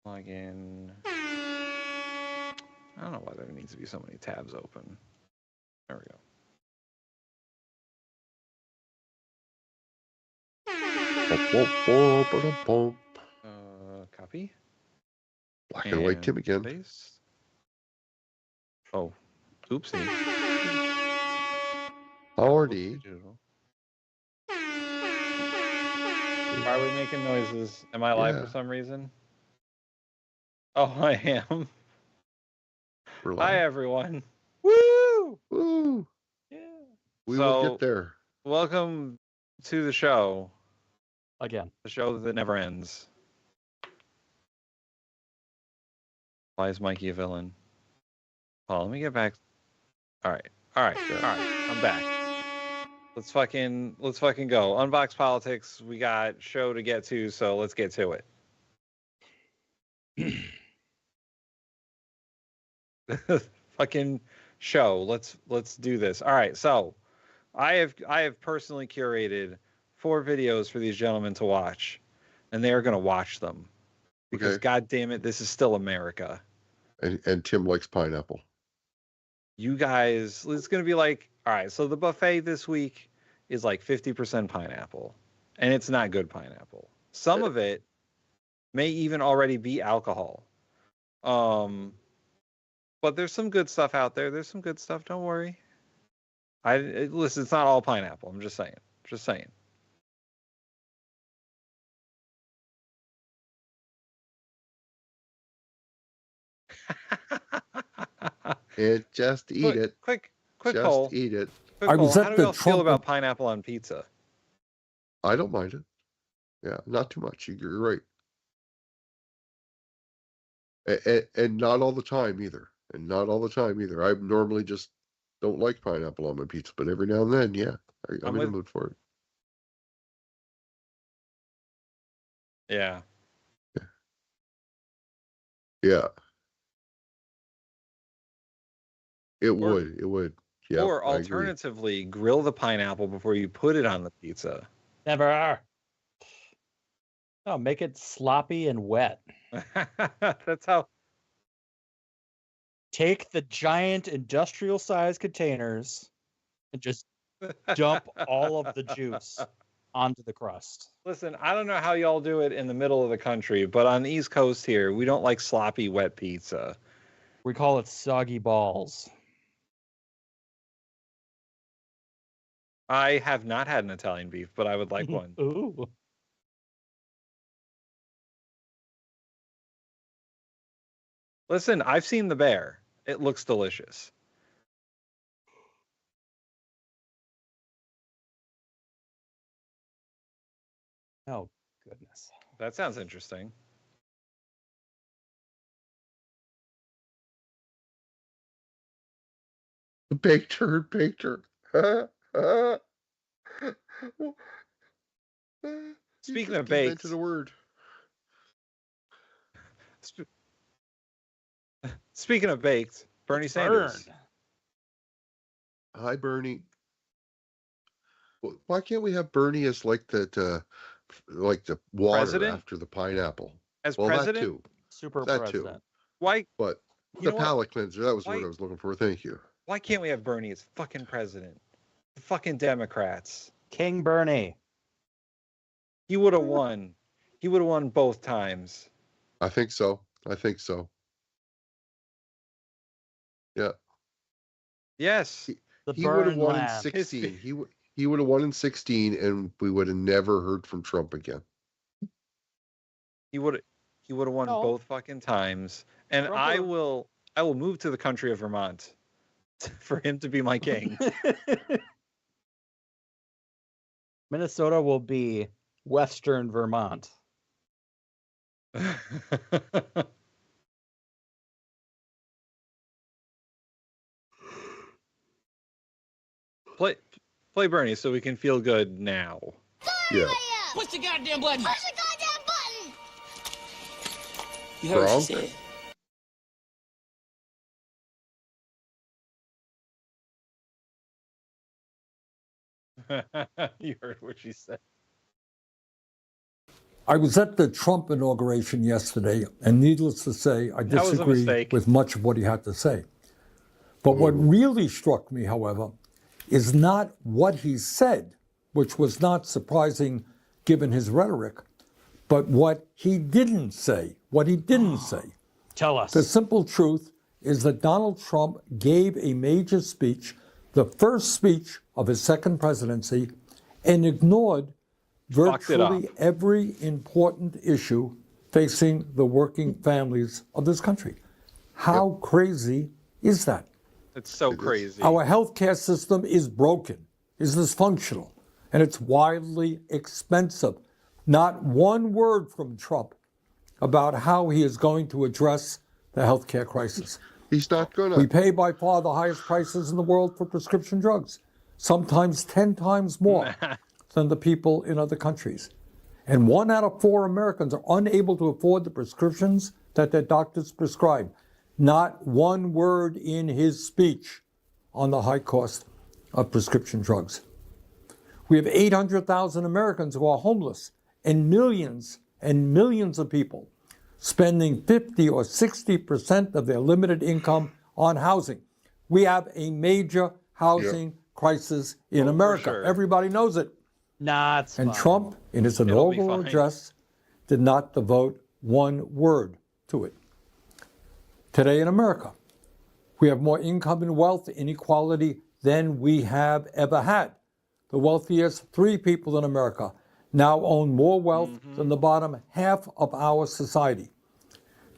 Log in. I don't know why there needs to be so many tabs open. There we go. Copy. Black and white Tim again. Paste. Oh, oopsie. Howdy. Why are we making noises? Am I live for some reason? Oh, I am. Hi, everyone. Woo! Woo! Yeah. We will get there. Welcome to the show. Again. The show that never ends. Why is Mikey a villain? Oh, let me get back. All right. I'm back. Let's fucking go. Unbox politics. We got show to get to, so let's get to it. Fucking show. Let's do this. All right. So, I have personally curated 4 videos for these gentlemen to watch, and they are going to watch them because God damn it, this is still America. And Tim likes pineapple. You guys, it's going to be like, all right, so the buffet this week is like 50% pineapple, and it's not good pineapple. Some of it may even already be alcohol. But there's some good stuff out there. There's some good stuff. Don't worry. Listen, it's not all pineapple. I'm just saying. Just eat it. Quick just poll. Eat it. How do y'all feel about pineapple on pizza? I don't mind it. Yeah, not too much. You're right. And not all the time either. I normally just don't like pineapple on my pizza, but every now and then, yeah, I'm in the mood for it. Yeah. Yeah. It would. Yeah. Or alternatively, grill the pineapple before you put it on the pizza. Never. No, make it sloppy and wet. That's how. Take the giant industrial size containers and just dump all of the juice onto the crust. Listen, I don't know how y'all do it in the middle of the country, but on the East Coast here, we don't like sloppy wet pizza. We call it soggy balls. I have not had an Italian beef, but I would like one. Ooh. Listen, I've seen the bear. It looks delicious. Oh, goodness. That sounds interesting. Baked her. Speaking of baked, invented a word. Speaking of baked, Bernie Sanders. Hi, Bernie. Why can't we have Bernie as like the water president? After the pineapple? As president? That too. Super that president. Too. Why? But the palate cleanser, that was the word I was looking for. Thank you. Why can't we have Bernie as fucking president? The fucking Democrats. King Bernie. He would have won. He would have won both times. I think so. Yeah. Yes. He would have won in 16. He would have won in 16, and we would have never heard from Trump again. He would have won both fucking times. And I will move to the country of Vermont for him to be my king. Minnesota will be Western Vermont. Play Bernie so we can feel good now. Yeah. Push the goddamn button. Push the goddamn button. You heard what she said. You heard what she said. I was at the Trump inauguration yesterday, and needless to say, I That was a disagree mistake. with much of what he had to say. But what really struck me, however, is not what he said, which was not surprising given his rhetoric, but what he didn't say. What he didn't say. Tell us. The simple truth is that Donald Trump gave a major speech, the first speech of his second presidency, and ignored Fucked it up. virtually every important issue facing the working families of this country. How crazy is that? It's so crazy. Our healthcare system is broken, is dysfunctional, and it's wildly expensive. Not one word from Trump about how he is going to address the healthcare crisis. He's not going We to. pay by far the highest prices in the world for prescription drugs, sometimes 10 times more than the people in other countries. And 1 out of 4 Americans are unable to afford the prescriptions that their doctors prescribe. Not one word in his speech on the high cost of prescription drugs. We have 800,000 Americans who are homeless and millions of people spending 50 or 60% of their limited income on housing. We have a major housing crisis in America. sure. Everybody knows it. Nah, it's And fine. Trump, in his be inaugural fine. address, did not devote one word to it. Today in America, we have more income and wealth inequality than we have ever had. The wealthiest 3 people in America now own more wealth than the bottom half of our society.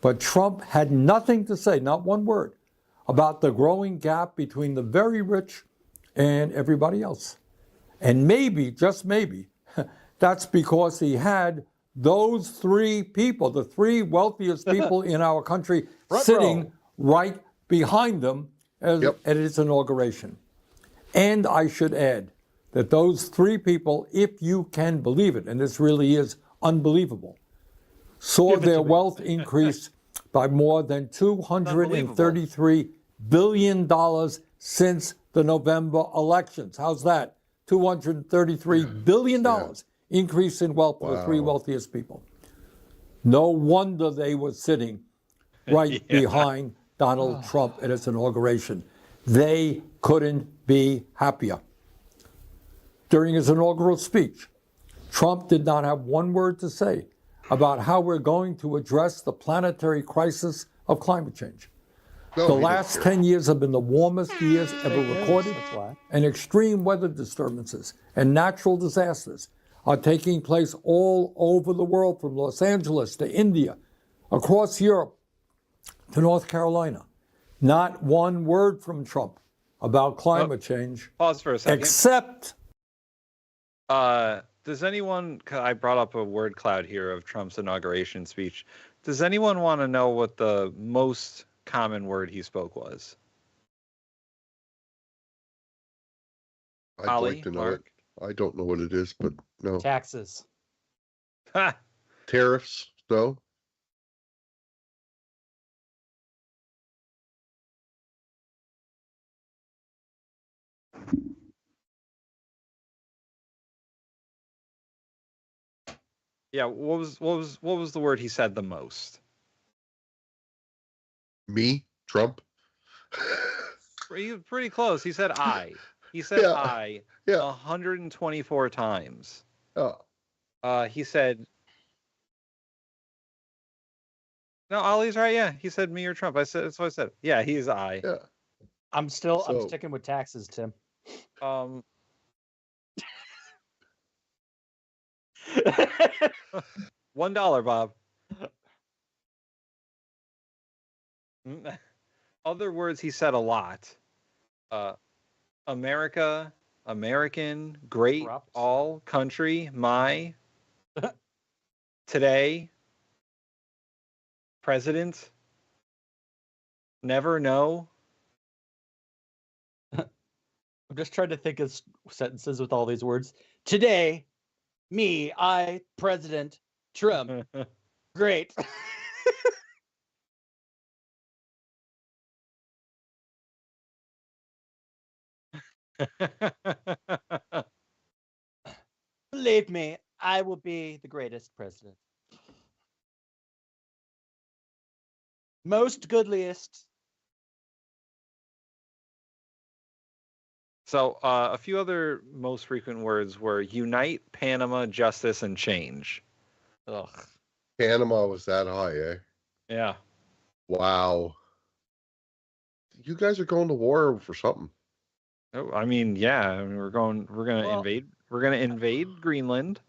But Trump had nothing to say, not one word, about the growing gap between the very rich and everybody else. And maybe, just maybe, that's because he had those 3 people, the 3 wealthiest people in our country, sitting right behind them at his inauguration. And I should add that those 3 people, if you can believe it, and this really is unbelievable, saw their wealth increase by more than $233 billion since the November elections. How's that? $233 billion increase in wealth for the 3 wealthiest people. No wonder they were sitting right behind Donald Trump at his inauguration. They couldn't be happier. During his inaugural speech, Trump did not have one word to say about how we're going to address the planetary crisis of climate change. The last 10 years have been the warmest years ever recorded, and extreme weather disturbances and natural disasters are taking place all over the world, from Los Angeles to India, across Europe to North Carolina. Not one word from Trump about climate change. Pause for a second. Except, does anyone, 'cause I brought up a word cloud here of Trump's inauguration speech. Does anyone want to know what the most common word he spoke was? I'd Ollie, like to know Mark? it. I don't know what it is, but no. Taxes. Ha! Tariffs, no. Yeah, what was the word he said the most? Me? Trump? Pretty close. He said I. He said Yeah. I Yeah. 124 times. Oh, He said, no, Ollie's right. Yeah, he said me or Trump. That's what I said. Yeah, he's I. yeah. I'm So- sticking with taxes, Tim. $1, Bob. Other words he said a lot. America, American, great, Corrupt. all, country, my, today, president, never, no. I'm just trying to think of sentences with all these words. Today, me, I, President Trump. Great. Believe me, I will be the greatest president. Most goodliest. So a few other most frequent words were unite, Panama, justice, and change. Ugh. Panama was that high, eh? Yeah. Wow. You guys are going to war for something. Oh, I mean, yeah. I mean, we're gonna invade Greenland.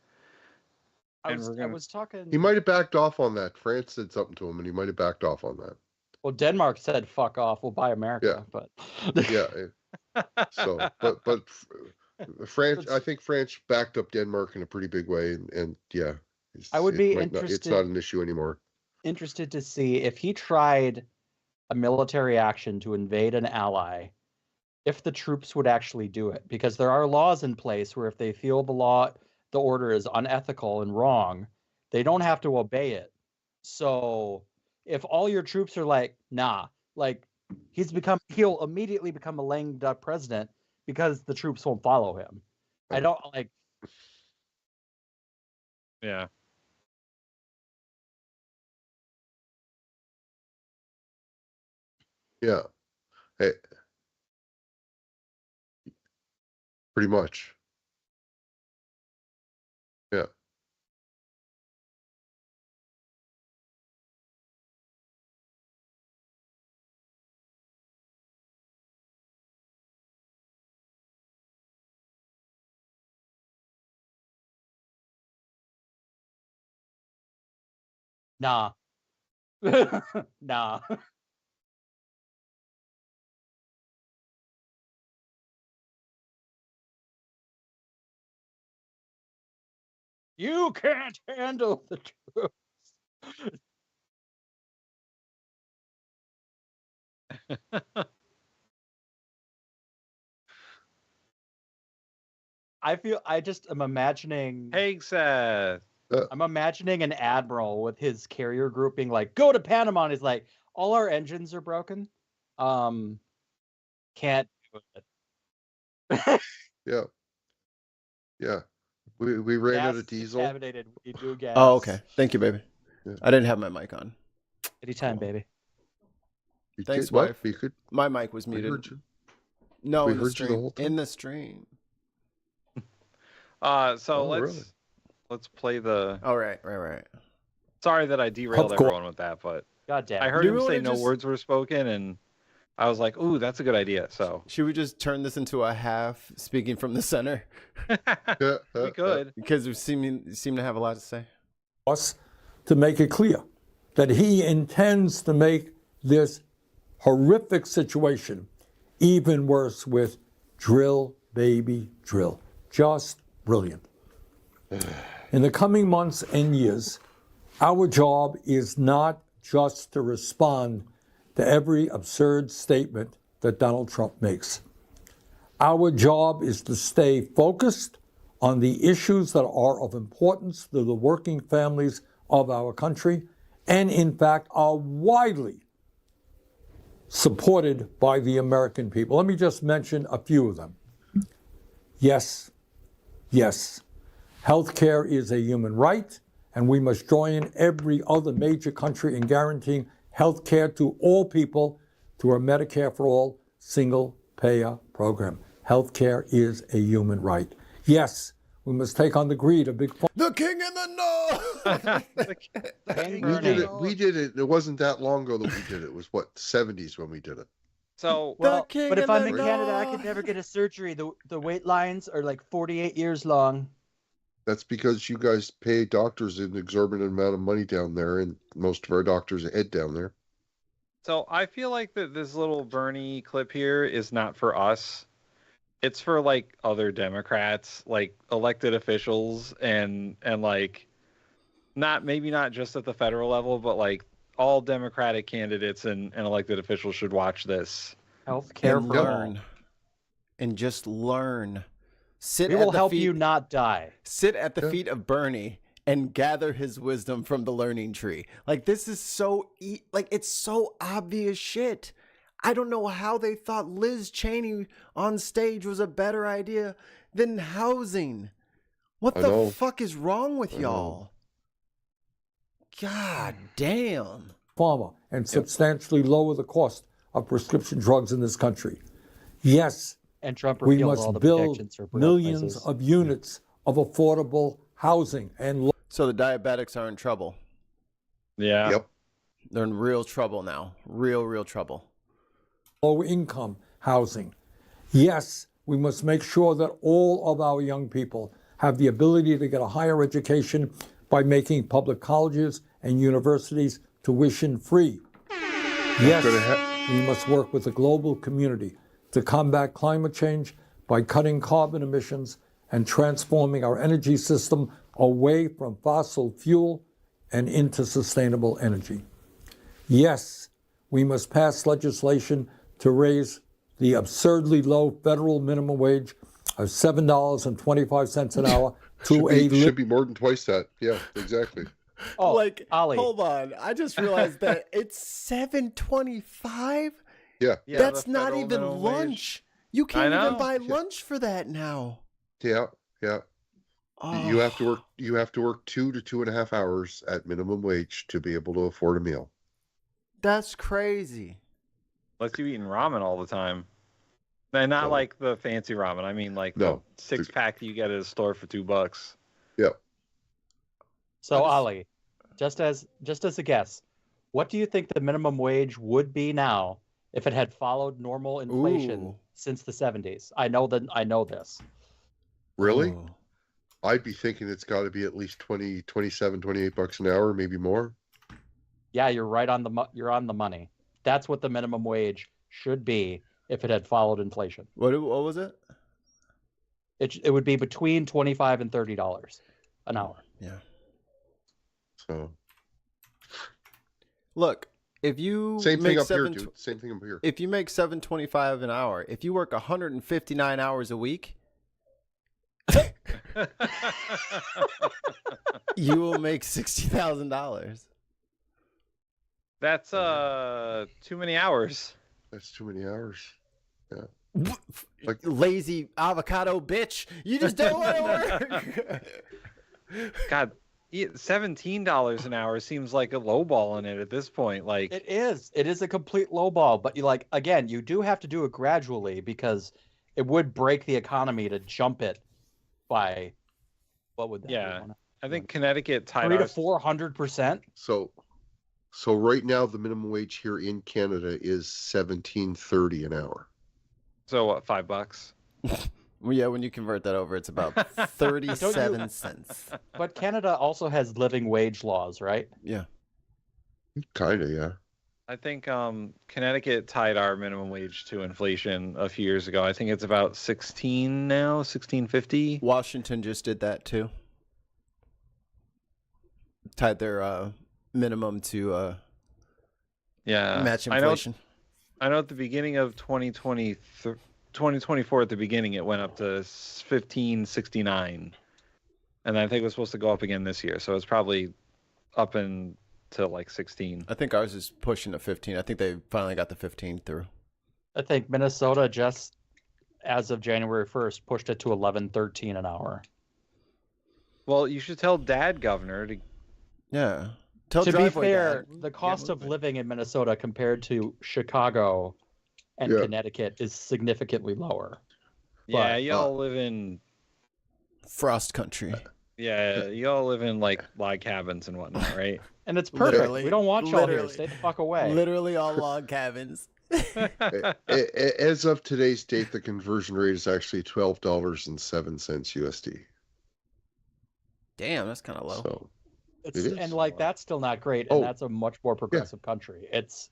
I was talking. He might have backed off on that. France said something to him, and he might have backed off on that. Well, Denmark said "fuck off." We'll buy America, but Yeah. So, but France, I think France backed up Denmark in a pretty big way, and yeah, I would be it's not an issue anymore. Interested to see if he tried a military action to invade an ally, if the troops would actually do it, because there are laws in place where if they feel the order is unethical and wrong, they don't have to obey it. So if all your troops are like, nah, like he'll immediately become a lame duck president because the troops won't follow him. I don't like. Yeah. Yeah. Hey, pretty much. Yeah. Nah. Nah. You can't handle the truth. I just am imagining. Hey, Seth. I'm imagining an admiral with his carrier group being like, "Go to Panama," and he's like, "All our engines are broken. Can't do it." Yeah. Yeah. We ran Gas out of diesel. contaminated. We do gas. Oh, okay. Thank you, baby. Yeah. I didn't have my mic on. Anytime, baby. You Thanks, did what? wife. We could. My mic was We muted. heard you. No, We in the heard you the stream. whole time? In the stream. So Oh, really? let's play the. Oh, right. Sorry that I derailed Of course. everyone with that, but God damn. I heard Do him we say wanna no just- words were spoken, and I was like, "Ooh, that's a good idea." So Should we just turn this into a half speaking from the center? we could. Because we seem to have a lot to say. Us to make it clear that he intends to make this horrific situation even worse with drill, baby, drill. Just brilliant. In the coming months and years, our job is not just to respond to every absurd statement that Donald Trump makes. Our job is to stay focused on the issues that are of importance to the working families of our country and, in fact, are widely supported by the American people. Let me just mention a few of them. Yes, healthcare is a human right, and we must join every other major country in guaranteeing healthcare to all people through our Medicare for All single-payer program. Healthcare is a human right. Yes, we must take on the greed of big pharma. The king in the north! We did it. It wasn't that long ago that we did it. It was what, 70s when we did it. So Well, king but if in I'm the in Canada, I could north. never get a surgery. The wait lines are like 48 years long. That's because you guys pay doctors an exorbitant amount of money down there, and most of our doctors head down there. So I feel like that this little Bernie clip here is not for us. It's for like other Democrats, like elected officials, and like maybe not just at the federal level, but like all Democratic candidates and elected officials should watch this. Healthcare And for all. learn. And just learn. Sit We at will the help feet, you not die. Sit at the Yeah. feet of Bernie and gather his wisdom from the learning tree. Like, this is so it's so obvious shit. I don't know how they thought Liz Cheney on stage was a better idea than housing. What I the know. fuck is wrong with I know. y'all? God damn. pharma and substantially lower the cost of prescription drugs in this country. Yes, And Trump we repealed all must the build protections for drug millions prices. of units of affordable housing and So the diabetics are in trouble. Yeah. Yep. They're in real trouble now. Real trouble. low-income housing. Yes, we must make sure that all of our young people have the ability to get a higher education by making public colleges and universities tuition-free. Yes, we must work with the global community to combat climate change by cutting carbon emissions and transforming our energy system away from fossil fuel and into sustainable energy. Yes, we must pass legislation to raise the absurdly low federal minimum wage of $7.25 an hour to Should be more than twice that. Yeah, exactly. Oh, like, Ollie. hold on. I just realized that it's $7.25. Yeah. Yeah, That's the not federal even minimum lunch. wage. You can't even know. buy lunch for that now. Yeah. Oh. You have to work. You have to work 2 to 2.5 hours at minimum wage to be able to afford a meal. That's crazy. Unless you eating ramen all the time. And not No. like the fancy ramen. I mean like No. the 6-pack you get at a store for $2. Yep. So Ollie, just as a guess, what do you think the minimum wage would be now if it had followed normal inflation Ooh. since the 70s? I know this. Really? Oh. I'd be thinking it's got to be at least 20, 27, 28 bucks an hour, maybe more. Yeah, you're right on the money. That's what the minimum wage should be if it had followed inflation. What was it? It would be between $25 and $30 an hour. Yeah. So Look, if you same make thing up here, seven, dude. Same thing up here. if you make $7.25 an hour, if you work 159 hours a week, you will make $60,000. That's too many hours. That's too many hours. Like lazy avocado bitch, you just don't want to work. God, $17 an hour seems like a low ball in it at this point. Like It is a complete lowball, but you do have to do it gradually because it would break the economy to jump it by what would that Yeah, be? I think Connecticut tied 300 to ours. 400%. So right now the minimum wage here in Canada is $17.30 an hour. So what, $5? Well, yeah, when you convert that over, it's about 37 cents. But Canada also has living wage laws, right? Yeah. Kinda, yeah. I think Connecticut tied our minimum wage to inflation a few years ago. I think it's about 16 now, 16.50. Washington just did that too. Tied their minimum to Yeah, match inflation. I know at the beginning of 2024, at the beginning, it went up to 15.69, and I think it was supposed to go up again this year. So it's probably up into like 16. I think ours is pushing to 15. I think they finally got the 15 through. I think Minnesota just, as of January 1st, pushed it to $11.13 an hour. Well, you should tell Dad, Governor, to Yeah. Tell To be Driveway fair, Dad. the cost of living in Minnesota compared to Chicago and Yeah. Connecticut is significantly lower. yeah, But, y'all live in Frost country. y'all live in like log cabins and whatnot, right? And it's perfect. Literally. We don't want y'all here. Literally. Stay the fuck away. Literally all log cabins. As of today's date, the conversion rate is actually $12.07 USD. Damn, that's kind of low. So It's, It is. and that's still not great. And Oh. that's a much more progressive country. It's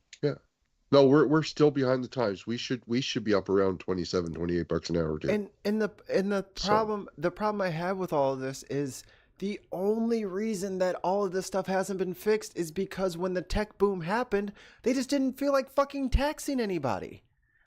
no, we're still behind the times. We should be up around 27, 28 bucks an hour, dude. And the problem I have with all of this is the only reason that all of this stuff hasn't been fixed is because when the tech boom happened, they just didn't feel like fucking taxing anybody.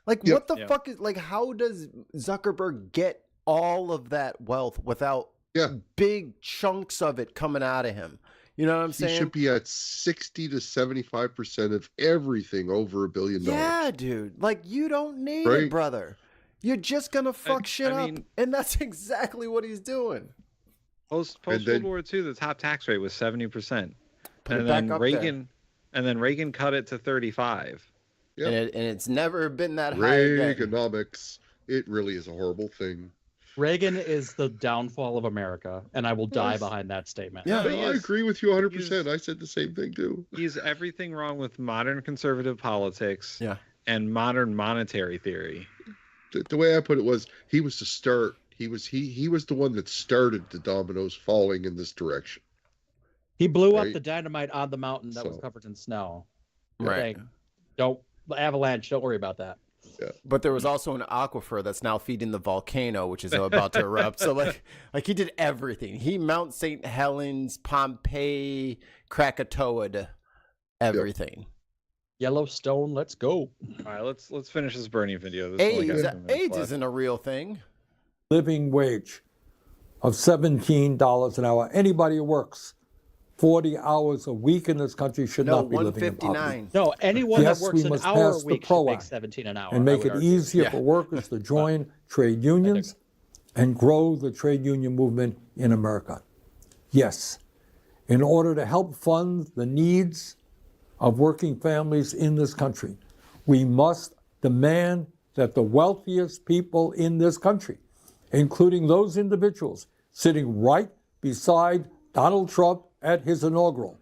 Like Yep. what the Yep. fuck is like how does Zuckerberg get all of that wealth without Yeah. big chunks of it coming out of him? You know what I'm He saying? should be at 60 to 75% of everything over $1 billion. Yeah, dude. Like you don't need it, Right? brother. You're just gonna fuck shit I up, mean- and that's exactly what he's doing. Post And World then- War II, the top tax rate was 70%, Put and it back then up Reagan and then Reagan cut it to 35. Yep. And it's never been that high again. Reaganomics. It really is a horrible thing. Reagan is the downfall of America, and I will die behind that statement. Yeah. No, I agree with you 100%. I said the same thing too. He's everything wrong with modern conservative politics Yeah. and modern monetary theory. The way I put it was, he was the start. He was the one that started the dominoes falling in this direction. He blew up Right. the dynamite on the mountain that was So- covered in snow. Right. Saying, don't avalanche. Don't worry about that. But there was also an aquifer that's now feeding the volcano, which is about to erupt. So like he did everything. He Mount St. Helens, Pompeii, Krakatoa, everything. Yellowstone, let's go. All right, let's finish this Bernie video. This only got AIDS, 2 minutes AIDS left. isn't a real thing. Living wage of $17 an hour. Anybody who works 40 hours a week in this country should No, not be living in poverty. 159. No, anyone Yes, that works we an must hour a pass the week PRO should make Act 17 an hour. and I make would it argue. easier Yeah. for workers to join trade unions and grow the trade union movement in America. Yes, in order to help fund the needs of working families in this country, we must demand that the wealthiest people in this country, including those individuals sitting right beside Donald Trump at his inaugural,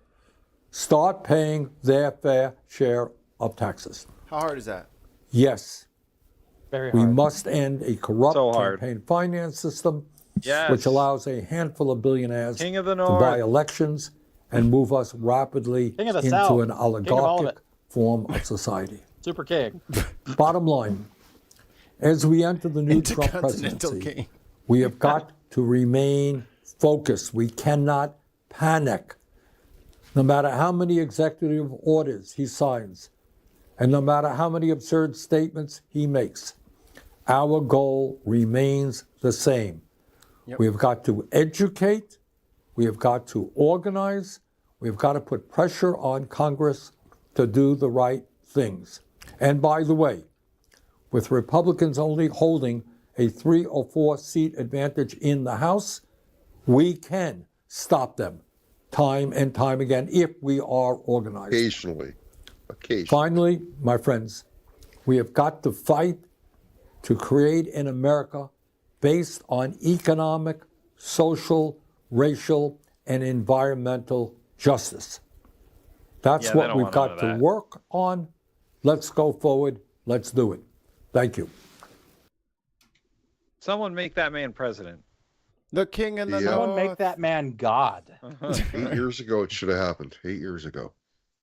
start paying their fair share of taxes. How hard is that? Yes, Very we hard. must end a corrupt So hard. campaign finance system Yes. which allows a handful of billionaires King of the to buy North. elections and move us rapidly King of the into South. an King of all of oligarchic it. form of society. Super King. Bottom line, as we enter the new Trump Intercontinental presidency, King. we have got to remain focused. We cannot panic. No matter how many executive orders he signs, and no matter how many absurd statements he makes, our goal remains the same. Yep. We have got to educate, we have got to organize, we've got to put pressure on Congress to do the right things. And by the way, with Republicans only holding a 3 or 4 seat advantage in the House, we can stop them time and time again if we are organized. Occasionally. Finally, my friends, we have got to fight to create an America based on economic, social, racial, and environmental justice. That's Yeah, they what don't we've want none got of to that. work on. Let's go forward. Let's do it. Thank you. Someone make that man president. The king and the Yeah. Someone make north. that man God. 8 years ago, it should have happened. 8 years ago.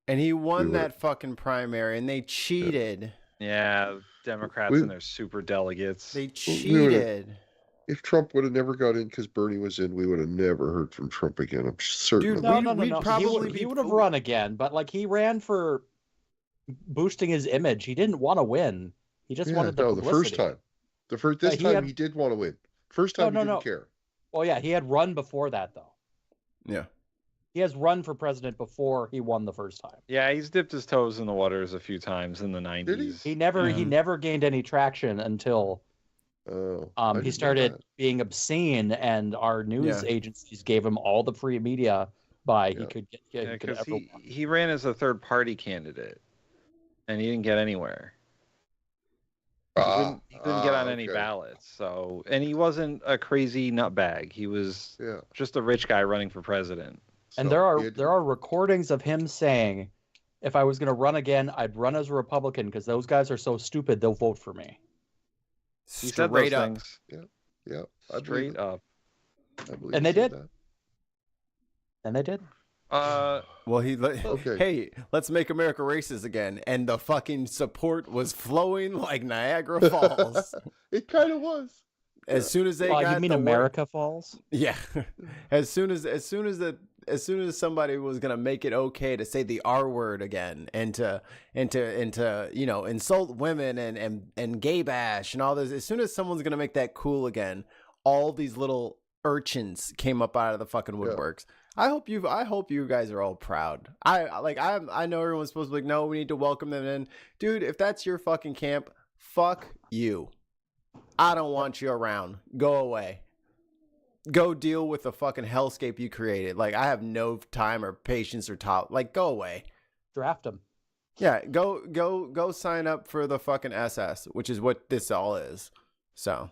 And he won We were- that fucking primary, and they cheated. Yeah, Democrats We- and their super delegates. They we would've- cheated. If Trump would have never got in because Bernie was in, we would have never heard from Trump again. I'm certain. Dude, of No, that. no, no, we'd no. probably He be would have cool. run again, but like he ran for boosting his image. He didn't want to win. He just Yeah, wanted the no, publicity. the first time. This he time had- he did want to win. First time No, he no, didn't care. Well, yeah, he had run before that though. Yeah. He has run for president before he won the first time. Yeah, he's dipped his toes in the waters a few times in the 90s. He never gained any traction until Oh, I didn't he know started that. being obscene, and our news Yeah. agencies gave him all the free media he Yeah. could get. Yeah, could because ever want. he ran as a third party candidate, and he didn't get anywhere. He couldn't get on any okay. ballots. So, and he wasn't a crazy nutbag. He was Yeah. just a rich guy running for president. And So he had- there are recordings of him saying, "If I was going to run again, I'd run as a Republican because those guys are so stupid they'll vote for me." He said those Straight up. things Yeah, I believe straight it. up. I believe And he they said did. that. And they did. Well, Okay. hey, let's make America racist again. And the fucking support was flowing like Niagara Falls. It kind of was. As soon as they Oh, got you mean the word- America Falls? Yeah. As soon as somebody was gonna make it okay to say the R word again and to insult women and gay bash and all this, as soon as someone's gonna make that cool again, all these little urchins came up out of the fucking woodworks. I hope you guys are all proud. I know everyone's supposed to be like, no, we need to welcome them in. Dude, if that's your fucking camp, fuck you. I don't want you around. Go away. Go deal with the fucking hellscape you created. Like, I have no time or patience or top. Like, go away. Draft him. Yeah, go sign up for the fucking SS, which is what this all is. So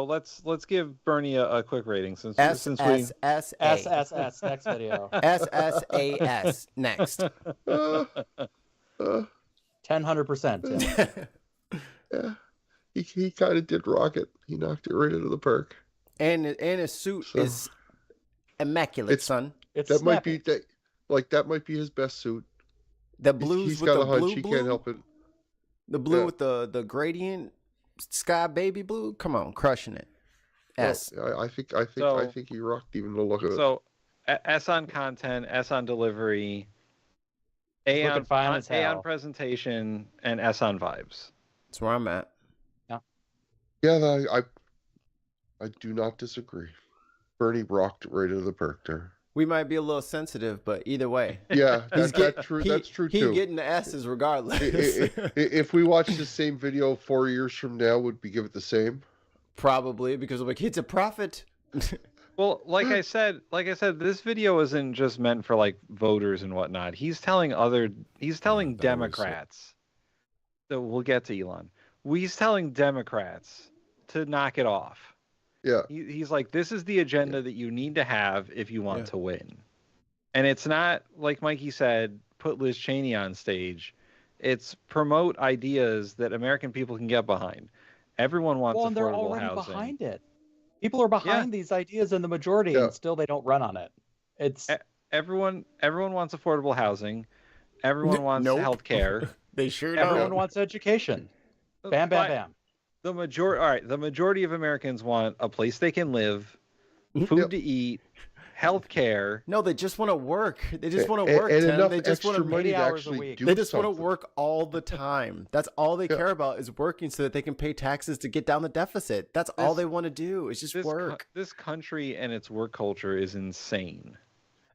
let's give Bernie a quick rating since we SSS next video. SSAS next. 100%. Yeah, he kind of did rock it. He knocked it right out of the park. And his suit is immaculate, son. That might be his best suit. The blues He's with got the a hunch. blue, He blue? can't help it. The blue Yeah. with the gradient sky baby blue. Come on, crushing it. S. Well, I think he rocked even the look of it. So S on content, S on delivery, A Looking on fine as A hell. on presentation, and S on vibes. That's where I'm at. Yeah, I do not disagree. Bernie rocked it right out of the park there. We might be a little sensitive, but either way. Yeah, that's true. That's true He too. getting the S's regardless. If we watch the same video 4 years from now, would we give it the same? Probably because like it's a profit. Well, like I said, this video isn't just meant for like voters and whatnot. He's telling Democrats. So we'll get to Elon. He's telling Democrats to knock it off. Yeah. He's like, this is the agenda that you need to have if you want to win. And it's not, like Mikey said, put Liz Cheney on stage. It's promote ideas that American people can get behind. Everyone wants and they're affordable already housing. behind it. People are behind these ideas in the majority, and still they don't run on it. It's everyone wants affordable housing. Everyone wants health care. They sure everyone don't. wants education. Bam, bam, bam. The majority of Americans want a place they can live, food to eat, health care. No, they just want to work. They just want to work. And Tim. enough They just want extra to money to hours a actually week. do They just want something. to work all the time. That's all they care about is working so that they can pay taxes to get down the deficit. That's all they want to do is just work. This country and its work culture is insane.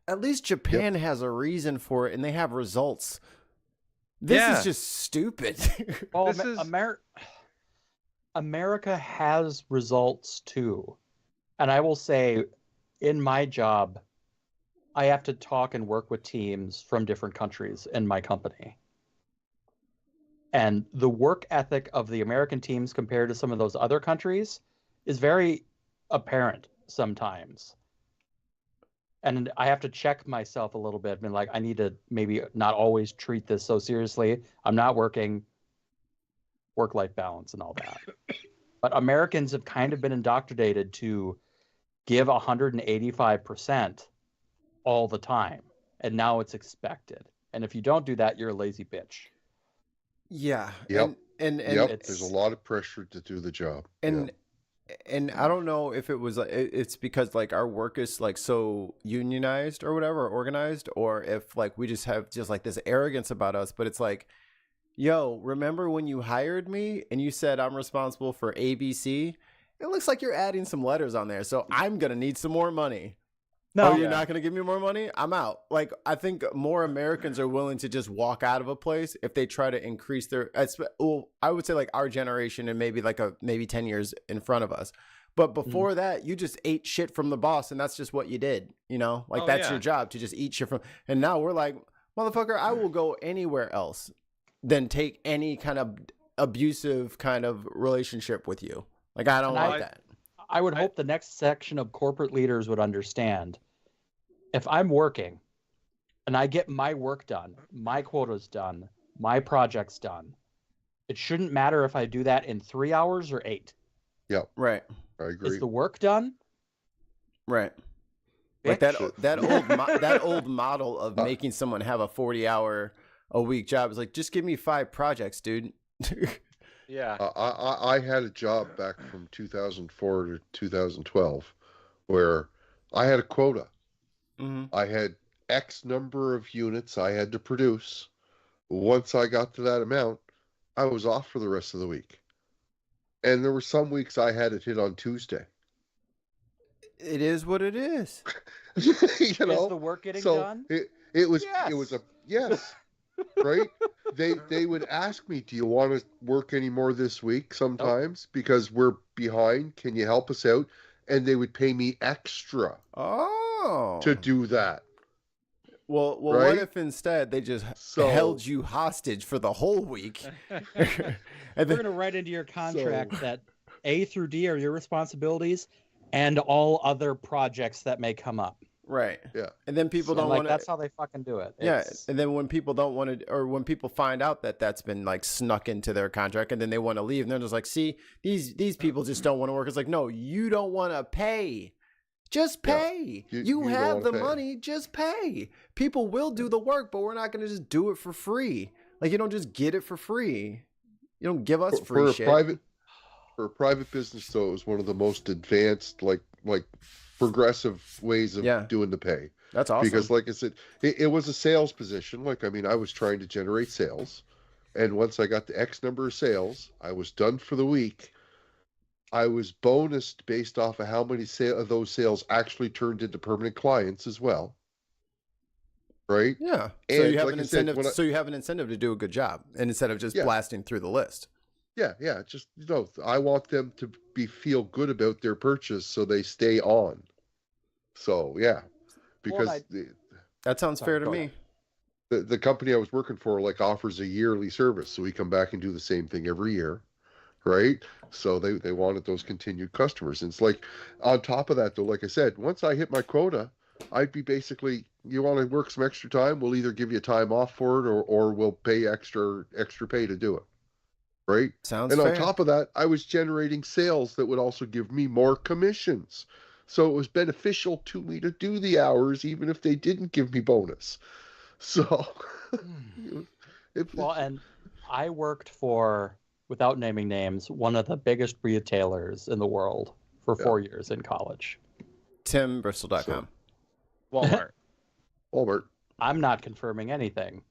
At least Japan has a reason for it and they have results. This is just stupid. Well, This is- America has results too. And I will say, in my job, I have to talk and work with teams from different countries in my company. And the work ethic of the American teams compared to some of those other countries is very apparent sometimes. And I have to check myself a little bit. I mean, like, I need to maybe not always treat this so seriously. I'm not working, work-life balance and all that. But Americans have kind of been indoctrinated to give 185% all the time. And now it's expected. And if you don't do that, you're a lazy bitch. Yeah. Yep. And There's a lot of pressure to do the job. And I don't know if it was it's because like our work is like so unionized or whatever, or organized, or if like we just have just like this arrogance about us. But it's like, yo, remember when you hired me and you said I'm responsible for ABC? It looks like you're adding some letters on there, so I'm gonna need some more money. No, you're not going to give me more money? I'm out. Like, I think more Americans are willing to just walk out of a place if they try to increase their, well, I would say like our generation and maybe 10 years in front of us. But before that, you just ate shit from the boss and that's just what you did, you know? Like that's your job, to just eat shit from, and now we're like, motherfucker, I will go anywhere else than take any kind of abusive kind of relationship with you. Like, I don't like that. I would hope the next section of corporate leaders would understand, if I'm working and I get my work done, my quotas done, my projects done, it shouldn't matter if I do that in 3 hours or 8. Yeah. Right. I agree. Is the work done? Right. Like that old model of making someone have a 40-hour a week job is like, just give me 5 projects, dude. Yeah. I had a job back from 2004 to 2012 where I had a quota. Mm-hmm. I had X number of units I had to produce. Once I got to that amount, I was off for the rest of the week. And there were some weeks I had it hit on Tuesday. It is what it is. You know, is the work getting done? It was a yes. Right? They would ask me, do you want to work any more this week sometimes? Because we're behind. Can you help us out? And they would pay me extra to do that. Well, what Right? if instead they just So- held you hostage for the whole week? and We're then, going to write into your contract So- that A through D are your responsibilities, and all other projects that may come up. right. Yeah. And then people And, don't like want that's to. how they fucking do it. Yeah, It's- and then when people don't want to, or when people find out that that's been like snuck into their contract, and then they want to leave, and they're just like, "See, these people just don't want to work." It's like, no, you don't want to pay. Just Yeah. pay. You You don't have wanna the pay. money. Just pay. People will do the work, but we're not going to just do it for free. Like you don't just get it for free. You don't give us free for a shit. private business, though, it was one of the most advanced, like progressive ways of Yeah. doing the pay. That's awesome. Because, like I said, it was a sales position. Like, I mean, I was trying to generate sales, and once I got the X number of sales, I was done for the week. I was bonused based off of how many of those sales actually turned into permanent clients as well. Right? yeah. So And you have like an I said, incentive. when I- So you have an incentive to do a good job, and instead of just Yeah. blasting through the list. Yeah. Just I want them to feel good about their purchase, so they stay on. So yeah, because I- That sounds Sorry, fair to go me. ahead. the company I was working for like offers a yearly service, so we come back and do the same thing every year, right? So they wanted those continued customers. And it's like on top of that, though, like I said, once I hit my quota, I'd be basically, you want to work some extra time, we'll either give you time off for it, or we'll pay extra pay to do it, right? Sounds And fair. on top of that, I was generating sales that would also give me more commissions. So it was beneficial to me to do the hours, even if they didn't give me bonus. So, Well, and I worked for, without naming names, one of the biggest retailers in the world for Yeah. 4 years in college. TimBristol.com. Walmart. Walmart. I'm not confirming anything.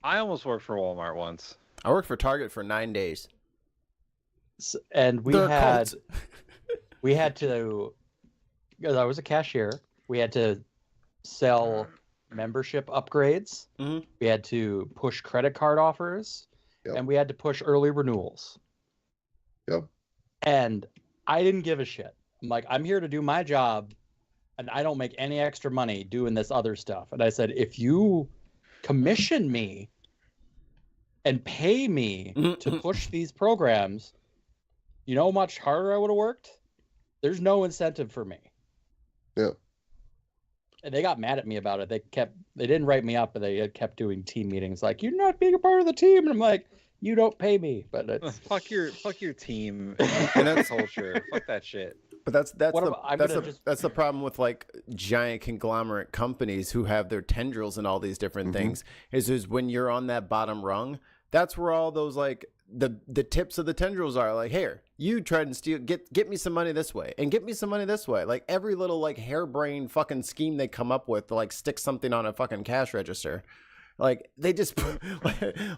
I almost worked for Walmart once. I worked for Target for 9 days. And we They're had cults. we had to, because I was a cashier, we had to sell membership upgrades. Mhm. We had to push credit card offers, Yep. and we had to push early renewals. Yep. And I didn't give a shit. I'm like, I'm here to do my job, and I don't make any extra money doing this other stuff. And I said, if you commission me and pay me to push these programs, you know how much harder I would have worked? There's no incentive for me. Yeah. And they got mad at me about it. They didn't write me up, but they had kept doing team meetings like, you're not being a part of the team. And I'm like, you don't pay me. But it's Fuck your team and that's culture. Fuck that shit. But that's What the am- I'm that's gonna the, just- that's the problem with like giant conglomerate companies who have their tendrils and all these different things is when you're on that bottom rung, that's where all those like the tips of the tendrils are like, here, you try and steal, get me some money this way and get me some money this way. Like every little like harebrained fucking scheme they come up with to like stick something on a fucking cash register. Like they just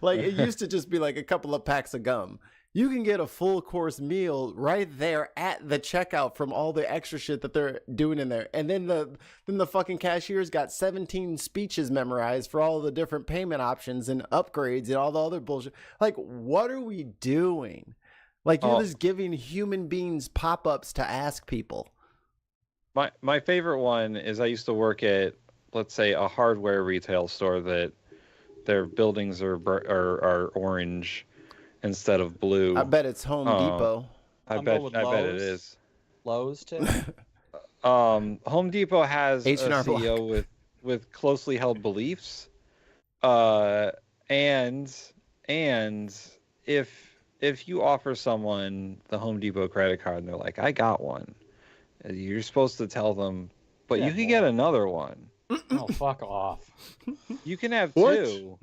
like it used to just be like a couple of packs of gum. You can get a full course meal right there at the checkout from all the extra shit that they're doing in there. And then the fucking cashier's got 17 speeches memorized for all the different payment options and upgrades and all the other bullshit. Like, what are we doing? Like, you're just giving human beings pop-ups to ask people. My favorite one is I used to work at, let's say, a hardware retail store that their buildings are orange instead of blue. I bet it's Home Depot. I I'm bet going with it Lowe's. is. Lowe's too. Home Depot has a H&R Block. CEO with closely held beliefs. And if you offer someone the Home Depot credit card and they're like, I got one, you're supposed to tell them, but Yeah, you can get another one. Oh, fuck off. You can have What? two.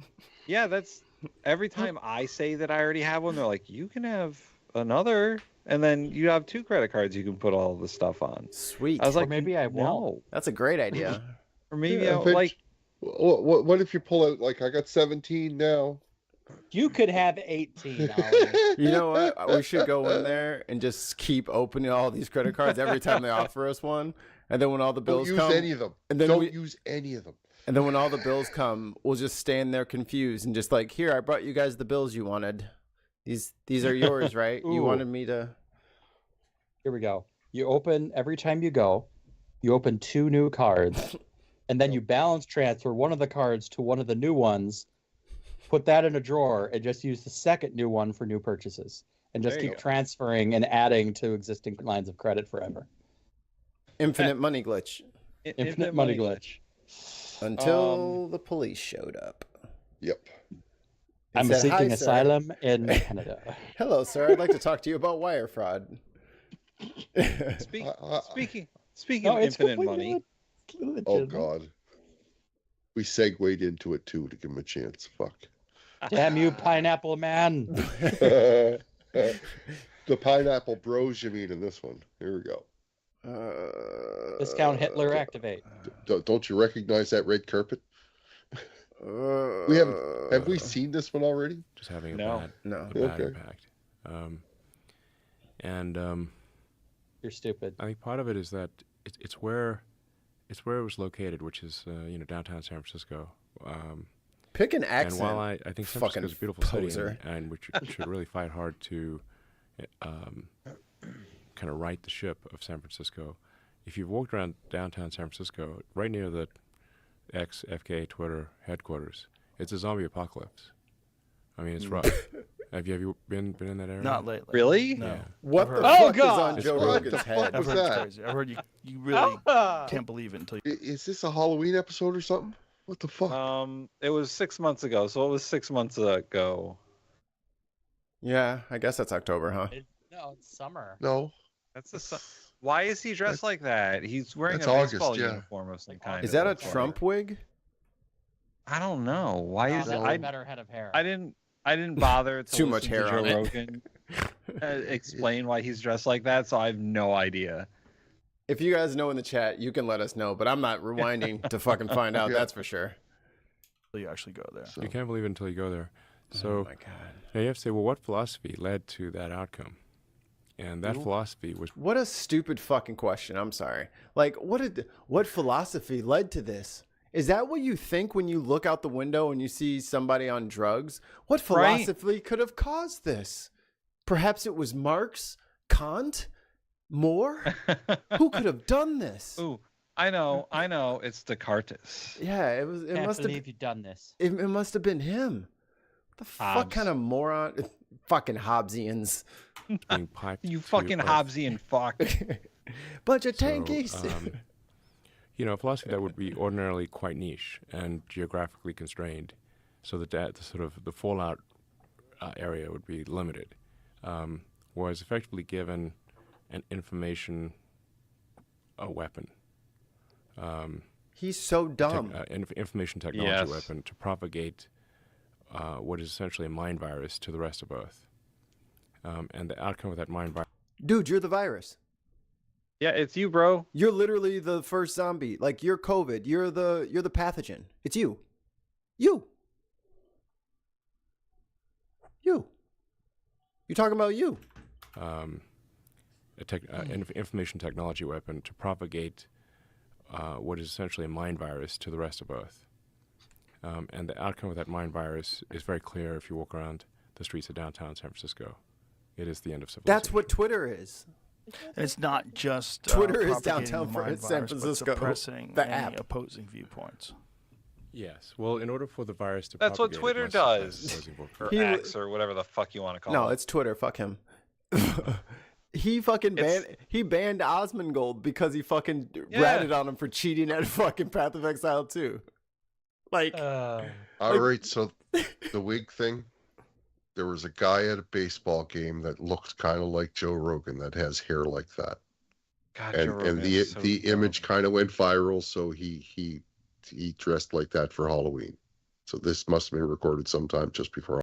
Yeah, that's every time I say that I already have one, they're like, you can have another, and then you have two credit cards you can put all the stuff on. Sweet. I was like, maybe I won't. no. That's a great idea. Or maybe Yeah, I'll, but- like, What if you pull out, like, I got 17 now? You could have 18. Ollie. You know what? We should go in there and just keep opening all these credit cards every time they offer us one. And then when all the Don't bills use come, any of them. and then Don't we- use any of them. and then when all the bills come, we'll just stand there confused and just like, here, I brought you guys the bills you wanted. These are yours, right? You Ooh. wanted me to. Here we go. You open, every time you go, you open 2 new cards. and then you balance transfer one of the cards to one of the new ones, put that in a drawer, and just use the second new one for new purchases, and just There you keep go. transferring and adding to existing lines of credit forever. Infinite money glitch Infinite money glitch. until the police showed up. Yep. I'm said, "Hi, seeking sir." asylum in Canada. Hello, sir. I'd like to talk to you about wire fraud. Speaking No, of it's infinite completely money, Oh legitimate. God. We segued into it too to give him a chance. Fuck. Damn you, pineapple man! The pineapple bros, you mean, in this one. Here we go. Discount Hitler activate. Don't you recognize that red carpet? We have we seen this one already? Just having a No. bad, No. a bad Okay. impact. You're stupid. I think part of it is that it's where it was located, which is downtown San Francisco. Pick an And accent. while I think San Francisco is a beautiful poser. city, and which should really fight hard to kind of right the ship of San Francisco. If you've walked around downtown San Francisco, right near the FK Twitter headquarters, it's a zombie apocalypse. I mean, it's rough. Have you been in that area? Not lately. Really? No. Yeah. What I've the heard- fuck is God! on Joe What Rogan's the fuck head? I've was heard it's that? crazy. I've heard you really can't believe it until you. Is this a Halloween episode or something? What the fuck? It was 6 months ago, so it was 6 months ago. Yeah, I guess that's October, huh? No, it's summer. No. That's the. Why is he dressed like that? He's wearing a that's August, baseball yeah. uniform of some kind. Is that a That's why. Trump wig? I don't know. Why is it? That's I a better head of hair. I didn't bother to Too much listen hair to Joe on it. Rogan explain why he's dressed like that, so I have no idea. If you guys know in the chat, you can let us know, but I'm not rewinding to fucking find out, Yeah. that's for sure. You actually go there. So, You can't believe it until you go there. Oh So my god. now you have to say, well, what philosophy led to that outcome? And that philosophy was What a stupid fucking question. I'm sorry. Like, what philosophy led to this? Is that what you think when you look out the window and you see somebody on drugs? What Right. philosophy could have caused this? Perhaps it was Marx, Kant, More? Who could have done this? Ooh, I know. It's Descartes. Yeah, it was. It Can't must have. believe you've done this. It must have been him. What the fuck Hobbes. kind of moron? Fucking Hobbesians. being piped. You to fucking Earth. Hobbesian fuck. Bunch of So, tankies. a philosophy that would be ordinarily quite niche and geographically constrained, so that the sort of the fallout area would be limited, was effectively given an information weapon, He's so dumb. information technology Yes. weapon to propagate what is essentially a mind virus to the rest of Earth. And the outcome of that mind virus. Dude, you're the virus. Yeah, it's you, bro. You're literally the first zombie. Like you're COVID. You're the pathogen. It's you. You. You're talking about you. Information technology weapon to propagate what is essentially a mind virus to the rest of Earth. And the outcome of that mind virus is very clear if you walk around the streets of downtown San Francisco. It is the end of civilization. That's what Twitter is. And it's not just Twitter is propagating downtown the for mind San virus, but Francisco, suppressing the any app. opposing viewpoints. Yes. Well, in order for the virus to That's what propagate, it Twitter must suppress does. opposing viewpoints. Or He- X or whatever the fuck you want to call No, it. it's Twitter. Fuck him. He fucking banned Osmongold because he fucking Yeah. ratted on him for cheating at fucking Path of Exile 2. Like, all right, so the wig thing. There was a guy at a baseball game that looked kind of like Joe Rogan that has hair like that. God, Joe And Rogan the is so image dumb. kind of went viral, so he dressed like that for Halloween. So this must have been recorded sometime just before